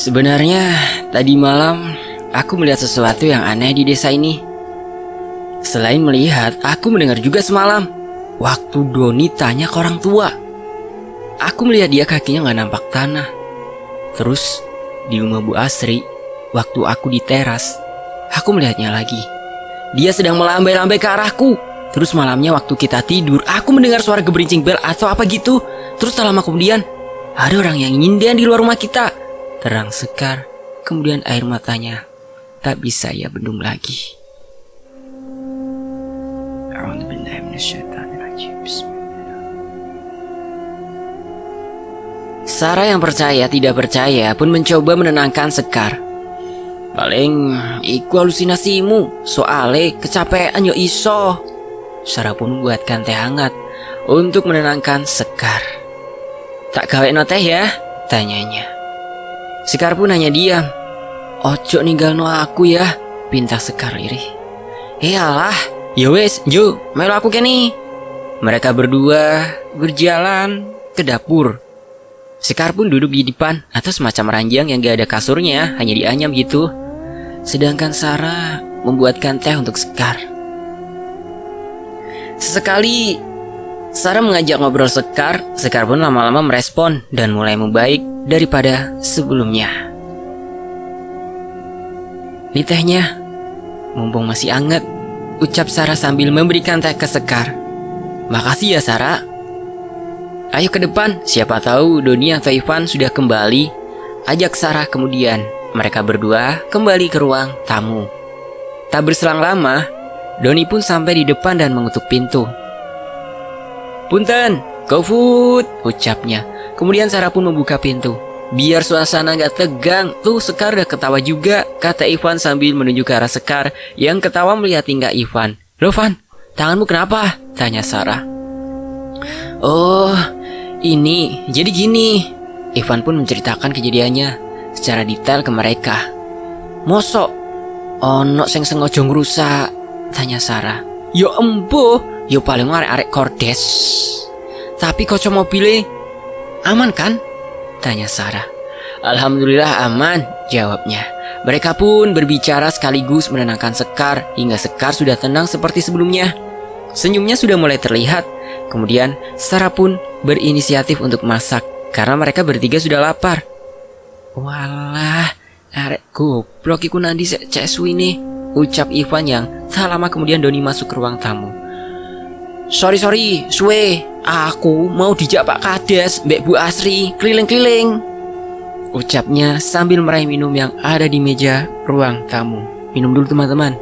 Sebenarnya tadi malam aku melihat sesuatu yang aneh di desa ini. Selain melihat, aku mendengar juga semalam waktu Doni tanya ke orang tua. Aku melihat dia kakinya gak nampak tanah. Terus di rumah Bu Asri, waktu aku di teras, aku melihatnya lagi. Dia sedang melambai-lambai ke arahku. Terus malamnya waktu kita tidur, aku mendengar suara geberincing bel atau apa gitu. Terus tak lama kemudian, ada orang yang nyindian di luar rumah kita. Terang sekar, kemudian air matanya tak bisa ia bendung lagi. Sarah yang percaya tidak percaya pun mencoba menenangkan Sekar. Paling iku halusinasimu, soale kecapean yo iso. Sarah pun membuatkan teh hangat untuk menenangkan Sekar. Tak gawe no teh ya? Tanyanya. Sekar pun hanya diam. Ojo ninggalno aku ya, pinta Sekar lirih. Alah, ya wes, jo, melu aku kene. Mereka berdua berjalan ke dapur. Sekar pun duduk di depan atau semacam ranjang yang gak ada kasurnya, hanya dianyam gitu. Sedangkan Sarah membuatkan teh untuk Sekar. Sesekali Sarah mengajak ngobrol Sekar. Sekar pun lama-lama merespon dan mulai membaik daripada sebelumnya. Ini tehnya, mumpung masih anget, ucap Sarah sambil memberikan teh ke Sekar. Makasih ya Sarah. Ayo ke depan, siapa tahu Doni atau Ivan sudah kembali, ajak Sarah kemudian. Mereka berdua kembali ke ruang tamu. Tak berselang lama, Doni pun sampai di depan dan mengetuk pintu. Punten, GoFood, ucapnya. Kemudian Sarah pun membuka pintu. Biar suasana gak tegang, tuh Sekar udah ketawa juga, kata Ivan sambil menunjuk ke arah Sekar yang ketawa melihat tingkah Ivan. Loh Van, tanganmu kenapa? Tanya Sarah. Oh, ini jadi gini. Ivan pun menceritakan kejadiannya secara detail ke mereka. Mosok ono sing sengaja ngrusak? Tanya Sarah. Yo embo, yo paling arek-arek kordes. Tapi kaca mobilnya aman kan? Tanya Sarah. Alhamdulillah aman, jawabnya. Mereka pun berbicara sekaligus menenangkan Sekar hingga Sekar sudah tenang seperti sebelumnya. Senyumnya sudah mulai terlihat. Kemudian Sarah pun berinisiatif untuk masak karena mereka bertiga sudah lapar. Walah, arek goblok iku nandi cek suwine, ucap Ivan yang tak lama kemudian Doni masuk ke ruang tamu. Sorry, suwe, aku mau dijak Pak Kades, Mbak Bu Asri, keliling-keliling, ucapnya sambil meraih minum yang ada di meja ruang tamu. Minum dulu teman-teman.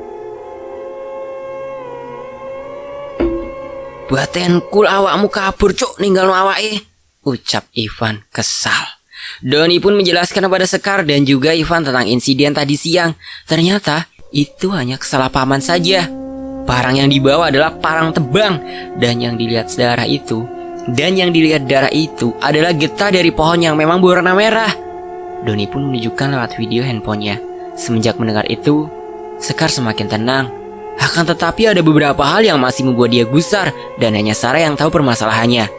Buaten kul awakmu kabur cuk, ninggalno awake, ucap Ivan kesal. Doni pun menjelaskan kepada Sekar dan juga Ivan tentang insiden tadi siang. Ternyata itu hanya kesalahpahaman saja. Parang yang dibawa adalah parang tebang, dan yang dilihat darah itu adalah getah dari pohon yang memang berwarna merah. Doni pun menunjukkan lewat video handphonenya. Semenjak mendengar itu, Sekar semakin tenang. Akan tetapi ada beberapa hal yang masih membuat dia gusar, dan hanya Sarah yang tahu permasalahannya.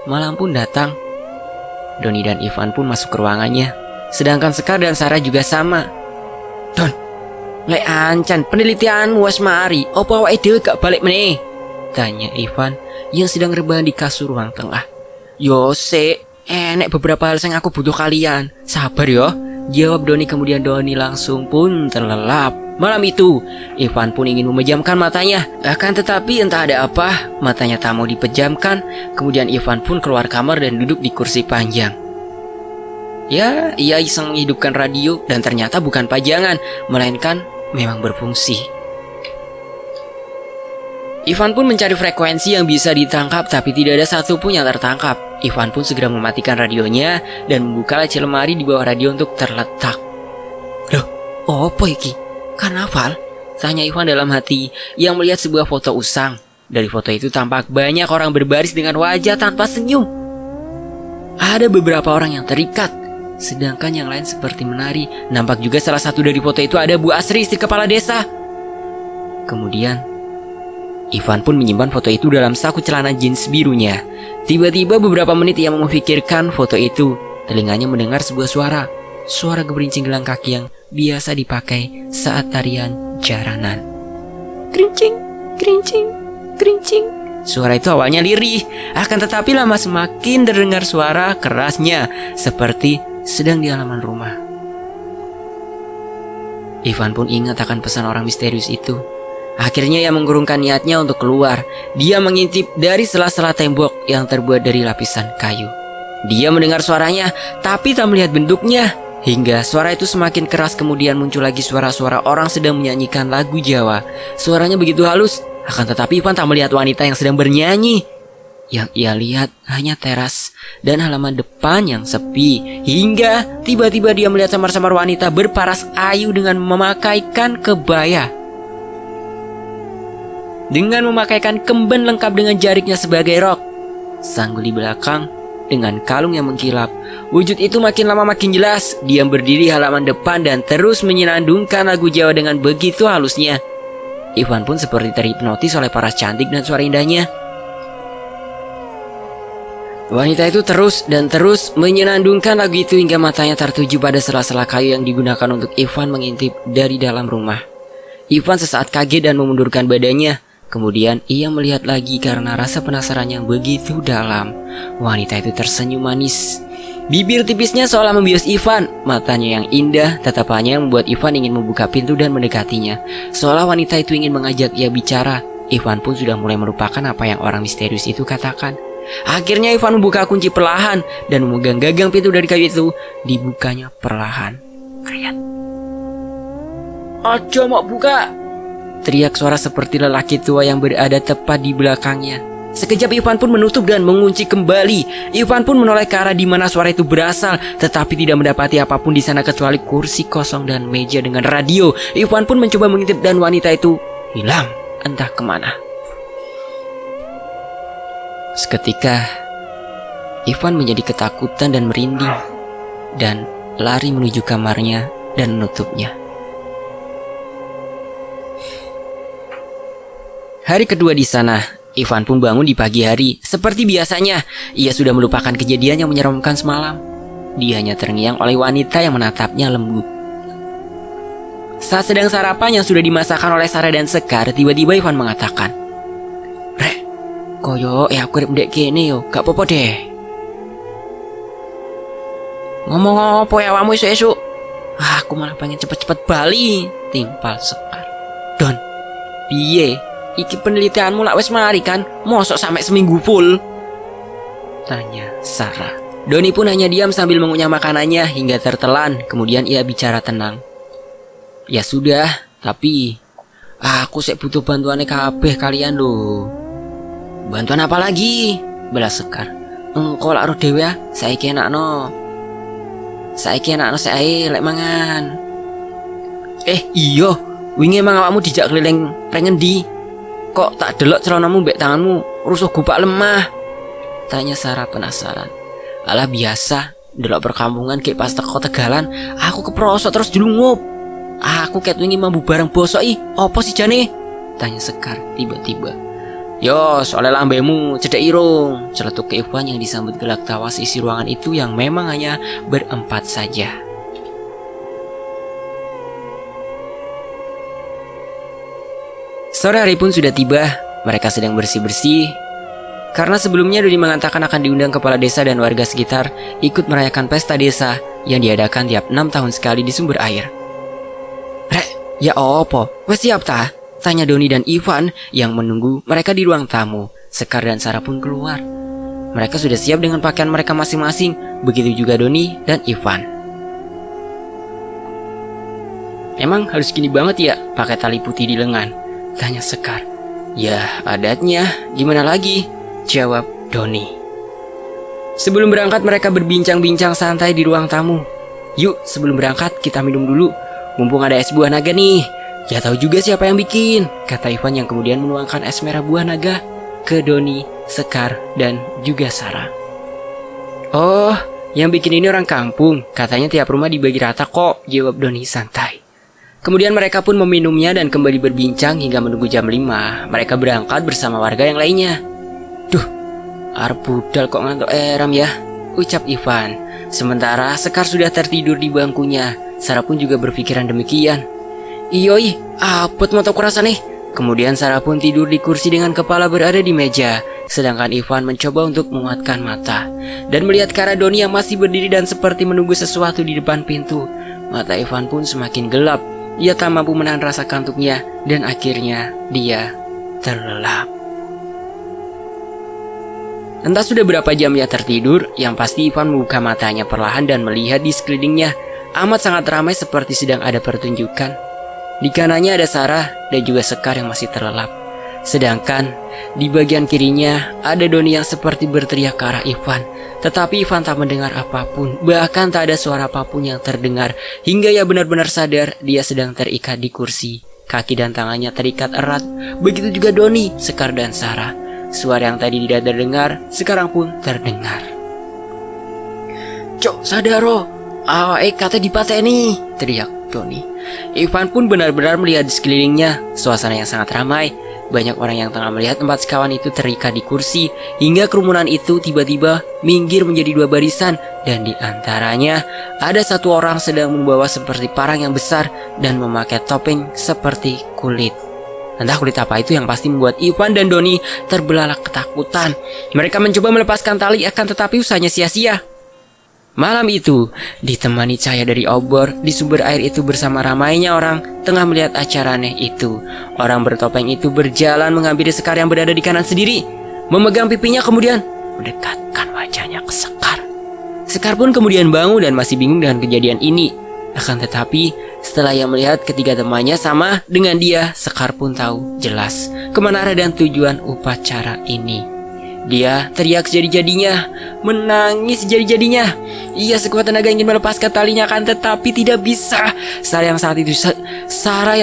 Malam pun datang. Doni dan Ivan pun masuk ke ruangannya. Sedangkan Sekar dan Sarah juga sama. Don, lek ancan penelitian was mari, opo awake dhewe gak balik meneh? Tanya Ivan yang sedang rebahan di kasur ruang tengah. Yo sik, enek beberapa hal yang aku butuh kalian. Sabar yo, jawab Doni. Kemudian Doni langsung pun terlelap. Malam itu, Ivan pun ingin memejamkan matanya. Akan tetapi entah ada apa, matanya tak mau dipejamkan. Kemudian Ivan pun keluar kamar dan duduk di kursi panjang. Ya, ia iseng menghidupkan radio dan ternyata bukan pajangan, melainkan memang berfungsi. Ivan pun mencari frekuensi yang bisa ditangkap, tapi tidak ada satupun yang tertangkap. Ivan pun segera mematikan radionya dan membuka laci lemari di bawah radio untuk terletak. Loh, apa iki? Karnaval? Tanya Ivan dalam hati yang melihat sebuah foto usang. Dari foto itu tampak banyak orang berbaris dengan wajah tanpa senyum. Ada beberapa orang yang terikat, sedangkan yang lain seperti menari. Nampak juga salah satu dari foto itu ada Bu Asri, istri kepala desa. Kemudian Ivan pun menyimpan foto itu dalam saku celana jeans birunya. Tiba-tiba beberapa menit ia memikirkan foto itu. Telinganya mendengar sebuah suara. suara geberincing gelang kaki yang biasa dipakai saat tarian jaranan. Gerincing, gerincing, gerincing. Suara itu awalnya lirih, akan tetapi lama semakin terdengar suara kerasnya, seperti sedang di halaman rumah. Ivan pun ingat akan pesan orang misterius itu. Akhirnya ia mengurungkan niatnya untuk keluar. Dia mengintip dari sela-sela tembok yang terbuat dari lapisan kayu. Dia mendengar suaranya, tapi tak melihat bentuknya. Hingga suara itu semakin keras, kemudian muncul lagi suara-suara orang sedang menyanyikan lagu Jawa. Suaranya begitu halus, akan tetapi Ivan tak melihat wanita yang sedang bernyanyi. Yang ia lihat hanya teras dan halaman depan yang sepi. Hingga tiba-tiba dia melihat samar-samar wanita berparas ayu dengan memakaikan kebaya. Dengan memakaikan kemben lengkap dengan jariknya sebagai rok. Sanggul di belakang dengan kalung yang mengkilap. Wujud itu makin lama makin jelas. Dia berdiri halaman depan dan terus menyenandungkan lagu Jawa dengan begitu halusnya. Ivan pun seperti terhipnotis oleh paras cantik dan suara indahnya. Wanita itu terus dan terus menyenandungkan lagu itu hingga matanya tertuju pada sela-sela kayu yang digunakan untuk Ivan mengintip dari dalam rumah. Ivan sesaat kaget dan memundurkan badannya. Kemudian ia melihat lagi karena rasa penasaran yang begitu dalam. Wanita itu tersenyum manis. Bibir tipisnya seolah membius Ivan. Matanya yang indah, tatapannya yang membuat Ivan ingin membuka pintu dan mendekatinya. Seolah wanita itu ingin mengajak ia bicara. Ivan pun sudah mulai melupakan apa yang orang misterius itu katakan. Akhirnya Ivan membuka kunci perlahan dan memegang gagang pintu dari kayu itu. Dibukanya perlahan. Kriat. "Ojo mau buka!" teriak suara seperti lelaki tua yang berada tepat di belakangnya. Sekejap Ivan pun menutup dan mengunci kembali. Ivan pun menoleh ke arah di mana suara itu berasal, tetapi tidak mendapati apapun di sana kecuali kursi kosong dan meja dengan radio. Ivan pun mencoba mengintip dan wanita itu hilang entah kemana. Seketika Ivan menjadi ketakutan dan merinding dan lari menuju kamarnya dan menutupnya. Hari kedua di sana, Ivan pun bangun di pagi hari. Seperti biasanya, ia sudah melupakan kejadian yang menyeramkan semalam. Dia hanya terngiang oleh wanita yang menatapnya lembut. Saat sedang sarapan yang sudah dimasakkan oleh Sarah dan Sekar, tiba-tiba Ivan mengatakan, "Rek, koyo aku urip ndek kene yo, gak apa-apa deh." "Ngomong apa ya kamu esuk-esuk? Aku malah pengen cepet-cepet bali," timpal Sekar. "Don, piye? Iki penelitianmu lak wis mari kan? Mosok sampai seminggu full?" tanya Sarah. Doni pun hanya diam sambil mengunyah makanannya hingga tertelan. Kemudian ia bicara tenang. "Ya sudah, tapi aku sik butuh bantuannya kabeh kalian loh." "Bantuan apa lagi?" belas Sekar. "Engko lak roh dhewe ya, saiki enakno sae lek mangan." Iya, wingi emang awakmu dijak keliling reng endi? Kok tak delok celanamu mbek tanganmu rusuh gupak lemah?" tanya Sarah penasaran. "Alah biasa, delok perkampungan kayak pas teko Tegalan, aku keprosok terus julungup. Aku ket wingi mambu barang bosok opo sih jane?" tanya Sekar tiba-tiba. "Yo, soalnya lambemu cedek irung," celetuk ke Ivan yang disambut gelak tawa seisi ruangan itu yang memang hanya berempat saja. Sore hari pun sudah tiba. Mereka sedang bersih-bersih karena sebelumnya Doni mengatakan akan diundang kepala desa dan warga sekitar ikut merayakan pesta desa yang diadakan tiap 6 tahun sekali di sumber air. "Rek, ya opo? Wes siap ta?" tanya Doni dan Ivan yang menunggu mereka di ruang tamu. Sekar dan Sarah pun keluar. Mereka sudah siap dengan pakaian mereka masing-masing. Begitu juga Doni dan Ivan. "Emang harus gini banget ya pakai tali putih di lengan?" tanya Sekar. "Ya adatnya, gimana lagi?" jawab Doni. Sebelum berangkat mereka berbincang-bincang santai di ruang tamu. "Yuk sebelum berangkat kita minum dulu, mumpung ada es buah naga nih. Ya tahu juga siapa yang bikin," kata Ivan yang kemudian menuangkan es merah buah naga ke Doni, Sekar, dan juga Sarah. "Oh, yang bikin ini orang kampung, katanya tiap rumah dibagi rata kok," jawab Doni santai. Kemudian mereka pun meminumnya dan kembali berbincang hingga menunggu jam 5. Mereka berangkat bersama warga yang lainnya. "Duh, arep budal kok ngantuk eram ya," ucap Ivan. Sementara Sekar sudah tertidur di bangkunya. Sarah pun juga berpikiran demikian. Iyoi, apet mataku rasa nih. Kemudian Sarah pun tidur di kursi dengan kepala berada di meja. Sedangkan Ivan mencoba untuk menguatkan mata dan melihat ke arah Doni yang masih berdiri dan seperti menunggu sesuatu di depan pintu. Mata Ivan pun semakin gelap. Ia tak mampu menahan rasa kantuknya dan akhirnya dia terlelap. Entah sudah berapa jam ia tertidur, yang pasti Ivan membuka matanya perlahan dan melihat di sekelilingnya. Amat sangat ramai seperti sedang ada pertunjukan. Di kanannya ada Sarah dan juga Sekar yang masih terlelap. Sedangkan di bagian kirinya ada Doni yang seperti berteriak ke arah Ivan. Tetapi Ivan tak mendengar apapun, bahkan tak ada suara apapun yang terdengar. Hingga ia benar-benar sadar dia sedang terikat di kursi. Kaki dan tangannya terikat erat. Begitu juga Doni, Sekar dan Sarah. Suara yang tadi tidak terdengar, sekarang pun terdengar. Cok, sadaro, kata dipateni, teriak Doni. Ivan pun benar-benar melihat di sekelilingnya. Suasana yang sangat ramai. Banyak orang yang tengah melihat empat sekawan itu terikat di kursi. Hingga kerumunan itu tiba-tiba minggir menjadi dua barisan. Dan di antaranya ada satu orang sedang membawa seperti parang yang besar dan memakai topeng seperti kulit. Entah kulit apa itu yang pasti membuat Ivan dan Doni terbelalak ketakutan. Mereka mencoba melepaskan tali akan tetapi usahanya sia-sia. Malam itu, ditemani cahaya dari obor di sumber air itu bersama ramainya orang tengah melihat acara aneh itu. Orang bertopeng itu berjalan menghampiri Sekar yang berada di kanan sendiri. Memegang pipinya kemudian mendekatkan wajahnya ke Sekar. Sekar pun kemudian bangun dan masih bingung dengan kejadian ini. Akan tetapi, setelah ia melihat ketiga temannya sama dengan dia, Sekar pun tahu jelas kemana arah dan tujuan upacara ini. Dia teriak sejadi-jadinya, menangis sejadi-jadinya. Ia sekuat tenaga ingin melepaskan talinya akan tetapi tidak bisa. Sarah yang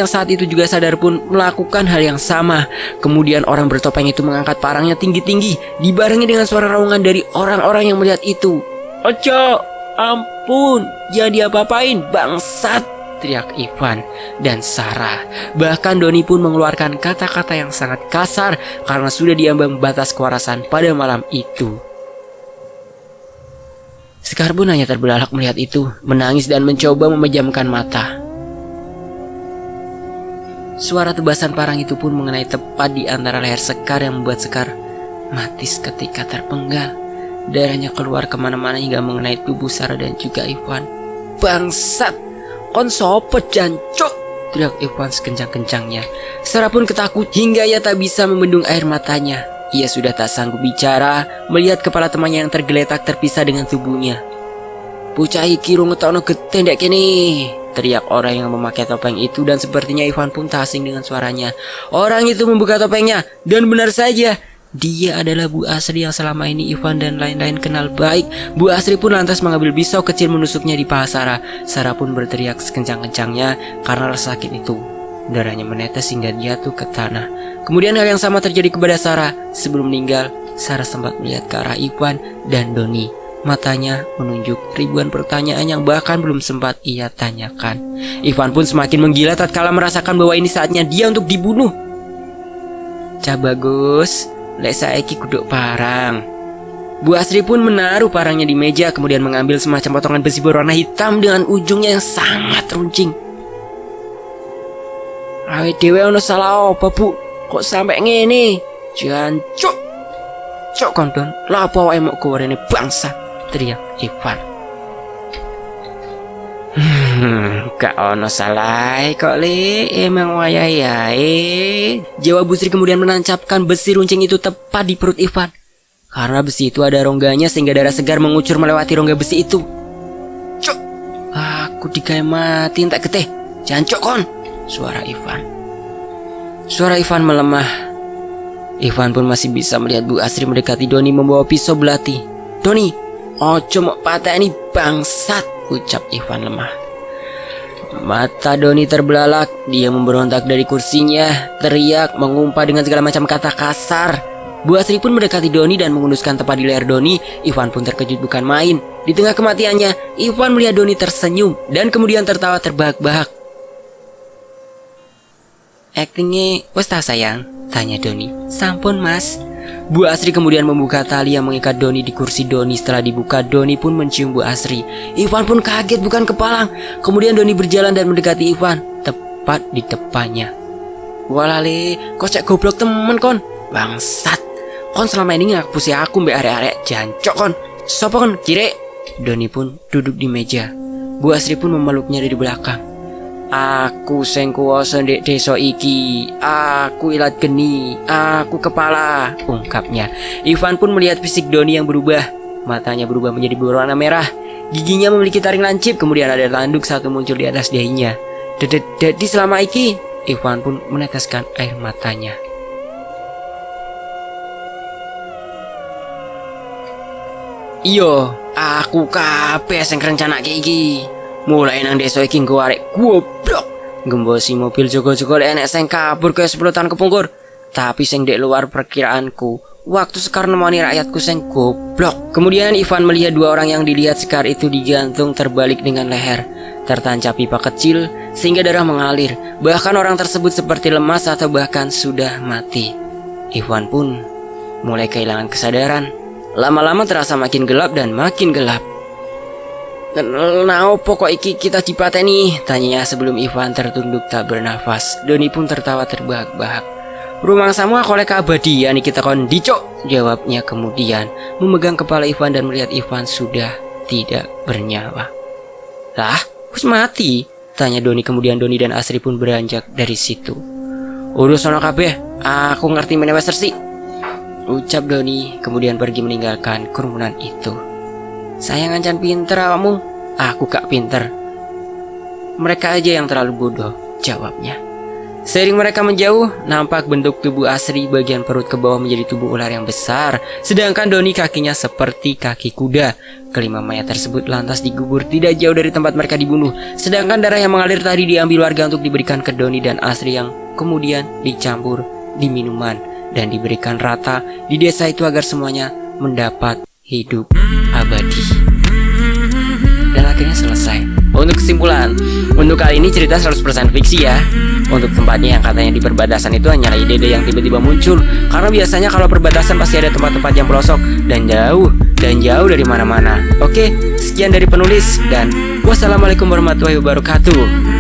saat itu juga sadar pun melakukan hal yang sama. Kemudian orang bertopeng itu mengangkat parangnya tinggi-tinggi, dibarengi dengan suara raungan dari orang-orang yang melihat itu. Ojo, ampun, jangan diapa-apain, bangsat, teriak Ivan dan Sarah. Bahkan Doni pun mengeluarkan kata-kata yang sangat kasar karena sudah diambang batas kewarasan pada malam itu. Sekar pun hanya terbelalak melihat itu, menangis dan mencoba memejamkan mata. Suara tebasan parang itu pun mengenai tepat di antara leher Sekar yang membuat Sekar mati seketika terpenggal. Darahnya keluar kemana-mana hingga mengenai tubuh Sarah dan juga Ivan. Bangsat! Kon sopo jancuk, teriak Ivan sekencang-kencangnya. Sarah pun ketakut hingga ia tak bisa membendung air matanya. Ia sudah tak sanggup bicara melihat kepala temannya yang tergeletak terpisah dengan tubuhnya. Bocah iki rung ngetokno getendek kene, teriak orang yang memakai topeng itu dan sepertinya Ivan pun tak asing dengan suaranya. Orang itu membuka topengnya dan benar saja dia adalah Bu Asri yang selama ini Ivan dan lain-lain kenal baik. Bu Asri pun lantas mengambil pisau kecil menusuknya di paha Sarah. Sarah pun berteriak sekencang-kencangnya karena rasa sakit itu. Darahnya menetes hingga jatuh ke tanah. Kemudian hal yang sama terjadi kepada Sarah. Sebelum meninggal, Sarah sempat melihat ke arah Ivan dan Doni. Matanya menunjuk ribuan pertanyaan yang bahkan belum sempat ia tanyakan. Ivan pun semakin menggila tatkala merasakan bahwa ini saatnya dia untuk dibunuh. Cah bagus, lek saiki kuduk parang. Bu Asri pun menaruh parangnya di meja, kemudian mengambil semacam potongan besi berwarna hitam dengan ujungnya yang sangat runcing. Awet dewe ono salah apa bu? Kok sampai ngene? Jancuk, cok kondon, lapo awake mok gorene bangsat, teriak Ivan. Gak ono salah kok le, emang wayahe. Jawab Bu Sri kemudian menancapkan besi runcing itu tepat di perut Ivan. Karena besi itu ada rongganya sehingga darah segar mengucur melewati rongga besi itu. Cok, aku digawe mati tak geteh. Jancok kon, suara Ivan. Suara Ivan melemah. Ivan pun masih bisa melihat Bu Asri mendekati Doni membawa pisau belati. Doni, ojo mok pateni bangsat, ucap Ivan lemah. Mata Doni terbelalak, dia memberontak dari kursinya, teriak, mengumpat dengan segala macam kata kasar. Bu Asri pun mendekati Doni dan mengenduskan tepat di leher Doni. Ivan pun terkejut bukan main. Di tengah kematiannya, Ivan melihat Doni tersenyum dan kemudian tertawa terbahak-bahak. Aktingnya wes ta sayang? Tanya Doni. Sampun mas. Bu Asri kemudian membuka tali yang mengikat Doni di kursi Doni. Setelah dibuka, Doni pun mencium Bu Asri. Ivan pun kaget bukan kepalang. Kemudian Doni berjalan dan mendekati Ivan, tepat di depannya. Walale, kok cek goblok temen kon. Bangsat. Kon selama ini ngapusi aku mbak arek-arek jancok kon. Sopo kon, kire? Doni pun duduk di meja. Bu Asri pun memeluknya dari belakang. Aku sing kuwasa ndek desa iki. Aku ilat geni. Aku kepala, ungkapnya. Ivan pun melihat fisik Doni yang berubah. Matanya berubah menjadi berwarna merah. Giginya memiliki taring lancip. Kemudian ada tanduk satu muncul di atas dahinya. Jadi selama iki, Ivan pun meneteskan air matanya. Iyo, aku kabeh sing rencanake iki. Mulai nang desa iki nggo arek goblok. Gembosi mobil jogo-jogo lek enek sing kabur kaya sepulutan kepungkur. Tapi sing dek luar perkiraanku, waktu Sekar nemoni rakyatku sing goblok. Kemudian Ivan melihat dua orang yang dilihat Sekar itu digantung terbalik dengan leher, tertancap pipa kecil sehingga darah mengalir. Bahkan orang tersebut seperti lemas atau bahkan sudah mati. Ivan pun mulai kehilangan kesadaran. Lama-lama terasa makin gelap dan makin gelap. Nah, pokok iki kita dipateni? Tanyanya sebelum Ivan tertunduk tak bernafas. Doni pun tertawa terbahak-bahak. Rumangsamu aku oleh keabadian kita kon dicok, jawabnya kemudian memegang kepala Ivan dan melihat Ivan sudah tidak bernyawa. Lah, wis mati? Tanya Doni. Kemudian Doni dan Asri pun beranjak dari situ. Urus sono kabeh, aku ngerti meneh wis resik, ucap Doni kemudian pergi meninggalkan kerumunan itu. Saya ngancan pinter awakmu. Aku gak pinter. Mereka aja yang terlalu bodoh, jawabnya. Seiring mereka menjauh, nampak bentuk tubuh Asri bagian perut ke bawah menjadi tubuh ular yang besar. Sedangkan Doni kakinya seperti kaki kuda. Kelima mayat tersebut lantas digubur tidak jauh dari tempat mereka dibunuh. Sedangkan darah yang mengalir tadi diambil warga untuk diberikan ke Doni dan Asri yang kemudian dicampur di minuman dan diberikan rata di desa itu agar semuanya mendapat hidup abadi. Dan akhirnya selesai. Untuk kesimpulan, untuk kali ini cerita 100% fiksi ya. Untuk tempatnya yang katanya di perbatasan itu hanyalah ide-ide yang tiba-tiba muncul. Karena biasanya kalau perbatasan pasti ada tempat-tempat yang pelosok dan jauh dari mana-mana. Oke, sekian dari penulis dan wassalamualaikum warahmatullahi wabarakatuh.